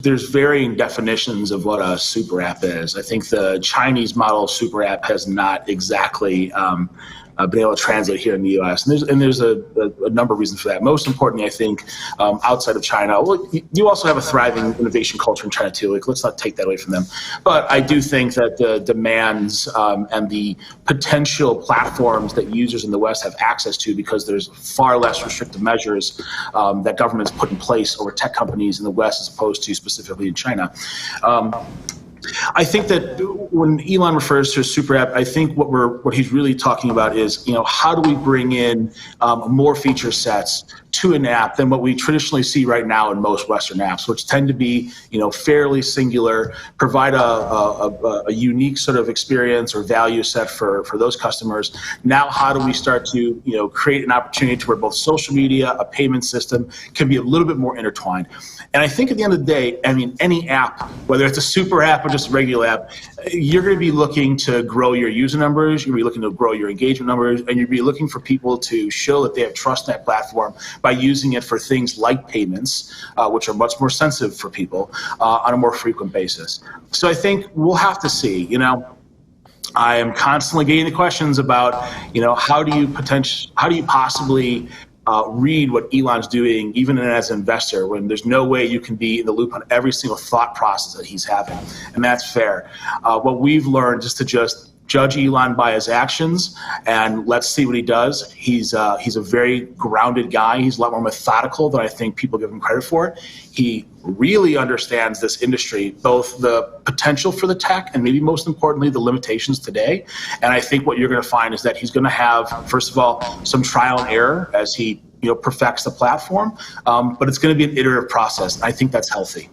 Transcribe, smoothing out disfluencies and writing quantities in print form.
There's varying definitions of what a super app is. I think the Chinese model of super app has not exactly been able to translate here in the U.S. And there's a number of reasons for that. Most importantly, I think outside of China, well, you also have a thriving innovation culture in China too. Like, let's not take that away from them. But I do think that the demands and the potential platforms that users in the West have access to, because there's far less restrictive measures that governments put in place over tech companies in the West as opposed to specifically in China. I think that when Elon refers to a super app, I think what he's really talking about is, how do we bring in more feature sets to an app than what we traditionally see right now in most Western apps, which tend to be, fairly singular, provide a unique sort of experience or value set for those customers. Now, how do we start to, create an opportunity to where both social media, a payment system can be a little bit more intertwined? And I think at the end of the day, any app, whether it's a super app or just a regular app, you're going to be looking to grow your user numbers, you're going to be looking to grow your engagement numbers, and you'll be looking for people to show that they have trust in that platform by using it for things like payments, which are much more sensitive for people on a more frequent basis. So I think we'll have to see. I am constantly getting the questions about, how do you possibly read what Elon's doing, even as an investor, when there's no way you can be in the loop on every single thought process that he's having. And that's fair. What we've learned is to just judge Elon by his actions, and let's see what he does. He's a very grounded guy. He's a lot more methodical than I think people give him credit for. He really understands this industry, both the potential for the tech and maybe most importantly, the limitations today. And I think what you're going to find is that he's going to have, first of all, some trial and error as he perfects the platform, but it's going to be an iterative process. I think that's healthy.